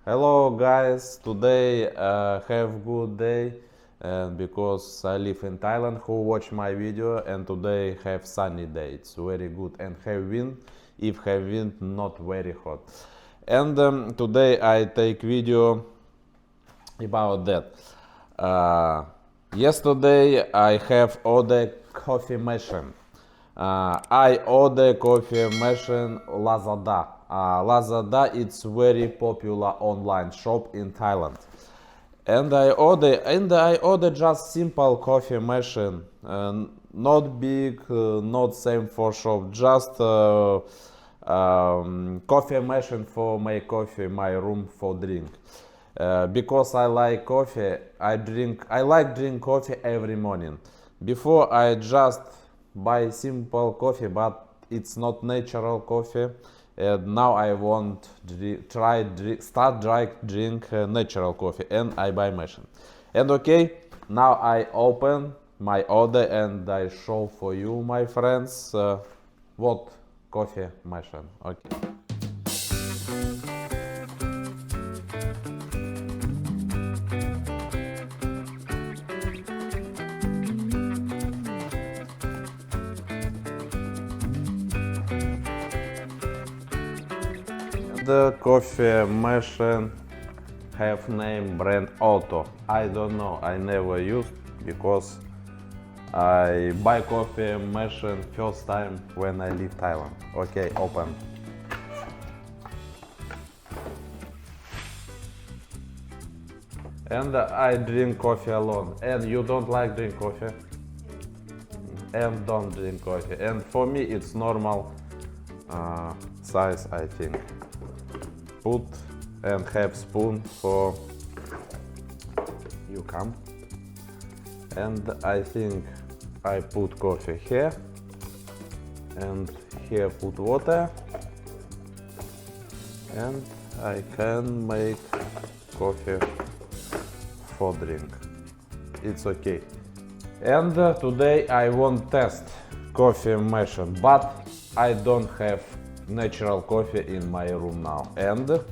Hello guys, today have good day and because I live in Thailand who watch my video and today have sunny day. It's very good and have wind, if have wind not very hot. And today I take video about that. Yesterday I have ordered coffee machine. I order coffee machine Lazada. Lazada it's very popular online shop in Thailand. And I order just simple coffee machine, not big, not same for shop, just coffee machine for make coffee, my room for drink. Because I like coffee, I like drink coffee every morning. Before I just buy simple coffee, but it's not natural coffee. And now I want start drink natural coffee, and I buy machine. And okay, now I open my order and I show for you, my friends, what coffee machine. Okay. The coffee machine have name brand Auto. I don't know, I never used because I buy coffee machine first time when I leave Thailand. Okay, open. And I drink coffee alone. And you don't like drink coffee? And don't drink coffee. And for me it's normal size, I think. Put and have spoon for you come. And I think I put coffee here and here put water and I can make coffee for drink. It's okay. And today I want test coffee machine, but I don't have natural coffee in my room now. And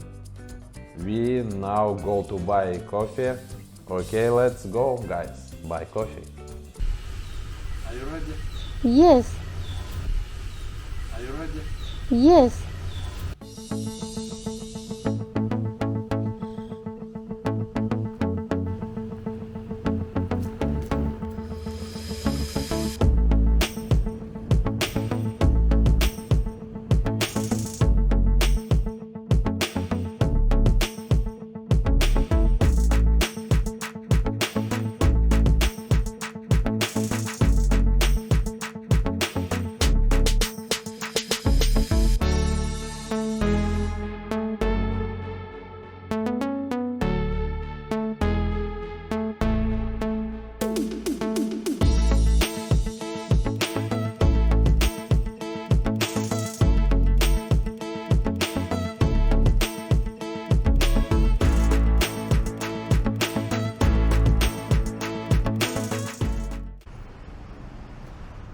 we now go to buy coffee. Okay, let's go, guys, buy coffee. Are you ready? Yes, Are you ready? yes.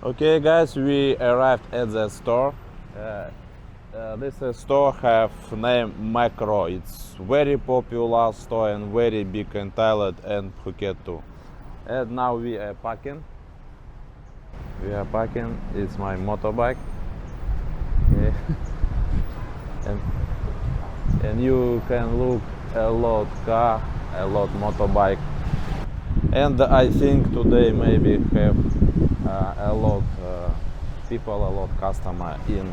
Okay, guys, we arrived at the store. This store have name Macro. It's very popular store and very big in Thailand and Phuket too. And now we are packing. We are packing. It's my motorbike. Okay. and you can look a lot car, a lot motorbike. And I think today maybe have a lot people, a lot customer in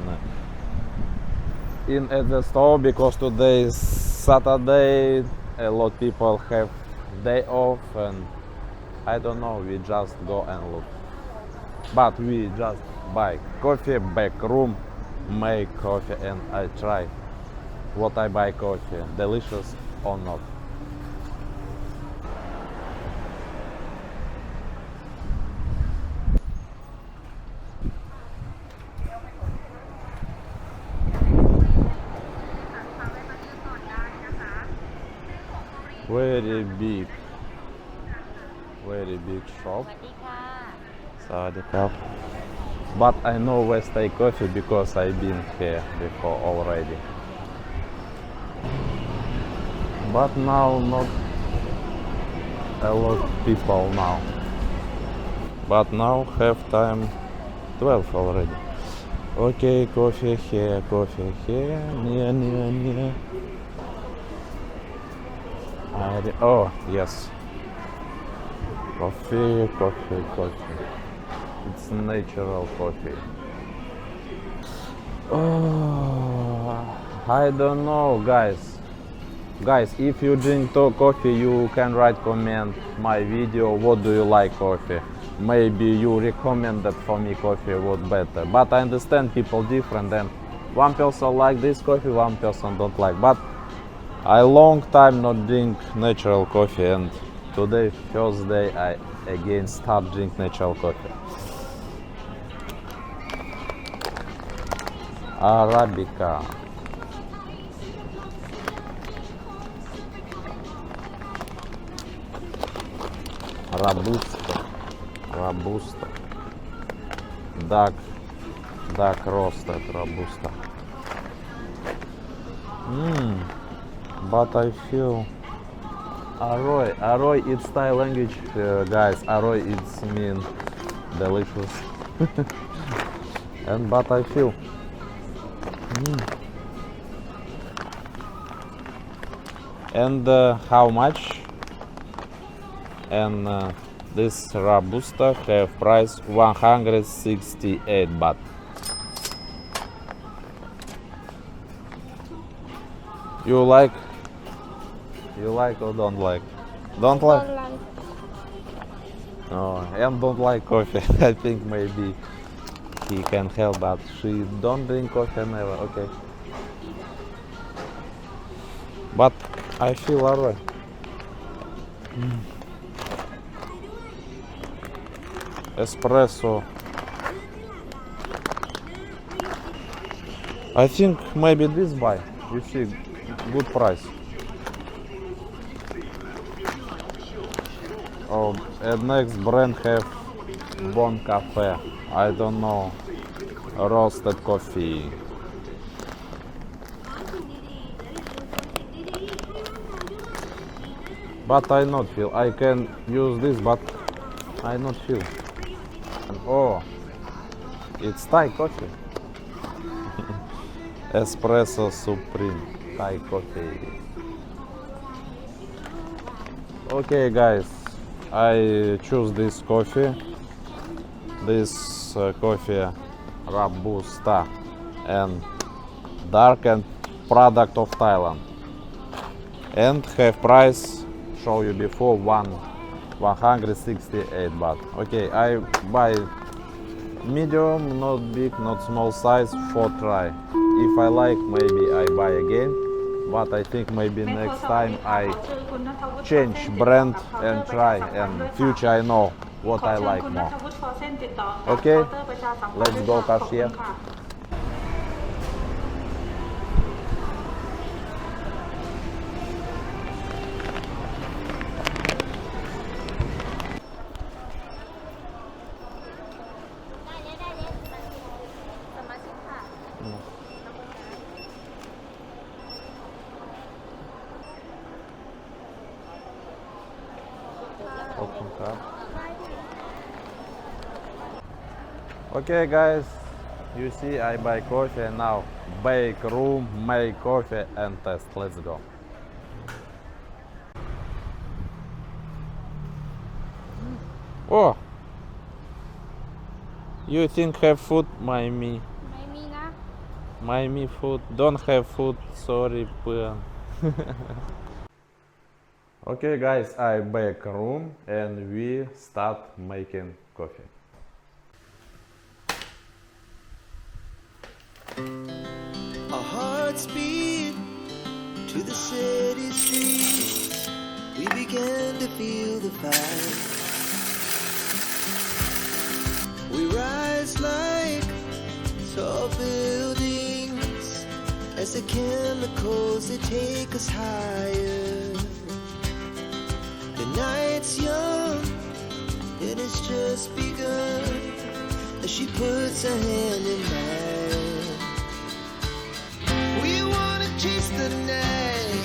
at the store because today is Saturday. A lot people have day off, and I don't know. We just go and look. But we just buy coffee, back room, make coffee, and I try what I buy coffee, delicious or not. Very big shop. สวัสดีค่ะ Sawadee krap. But I know West Thai Coffee because I've been here before already. but now not a lot of people now. But now have time 12 already. Okay, coffee here, near. Oh, yes. Coffee. It's natural coffee. Oh, I don't know, guys. Guys, if you drink coffee, you can write comment my video. What do you like coffee? Maybe you recommend that for me coffee was better. But I understand people different, and one person like this coffee, one person don't like. But I long time not drink natural coffee, and today first day I again start drink natural coffee. Arabica. Robusta. Dark roasted Robusta. But I feel Aroy it's Thai language, guys. Aroy it's mean delicious. But I feel and how much? And this Robusta have price 168 baht. You like or don't like? Don't like? Oh, and don't like coffee. I think maybe he can help, but she don't drink coffee never. Okay. But I feel alright. Espresso. I think maybe this buy. You see, good price. Oh, and next brand have Bon Cafe. I don't know. Roasted coffee. But I not feel. I can use this, but I not feel. Oh, it's Thai coffee. Espresso Supreme Thai coffee. Okay, guys, I choose this coffee. This coffee Robusta and dark and product of Thailand. And have price show you before 168 baht. Okay, I buy medium, not big, not small size for try. If I like, maybe I buy again. But I think maybe next time I change brand and try. And future I know what I like more. Okay, let's go cashier. Okay, guys, you see I buy coffee now. Bake room, make coffee and test. Let's go. Oh, you think have food? Me. Me food. Don't have food. Sorry, Okay, guys, I bake room and we start making coffee. Our hearts beat to the city streets. We began to feel the fire. We rise like tall buildings as the chemicals they take us higher. The night's young and it's just begun as she puts her hand in mine. We wanna chase the night,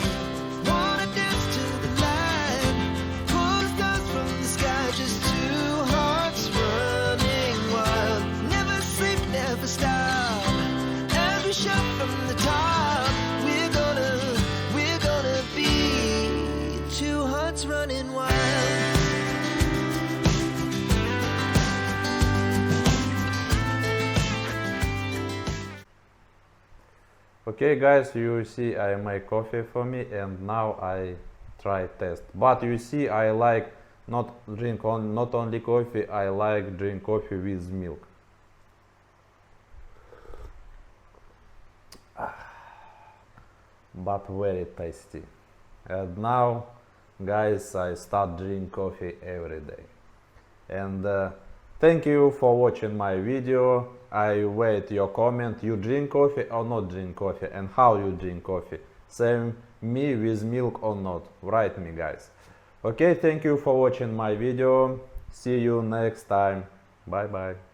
wanna Okay guys, you see I make coffee for me and now I try test. But you see I like not only coffee, I like drink coffee with milk. But very tasty. And now guys, I start drink coffee every day. And thank you for watching my video. I wait your comment. You drink coffee or not drink coffee, and how you drink coffee? Same me with milk or not? Write me guys. Okay, thank you for watching my video. See you next time. Bye bye.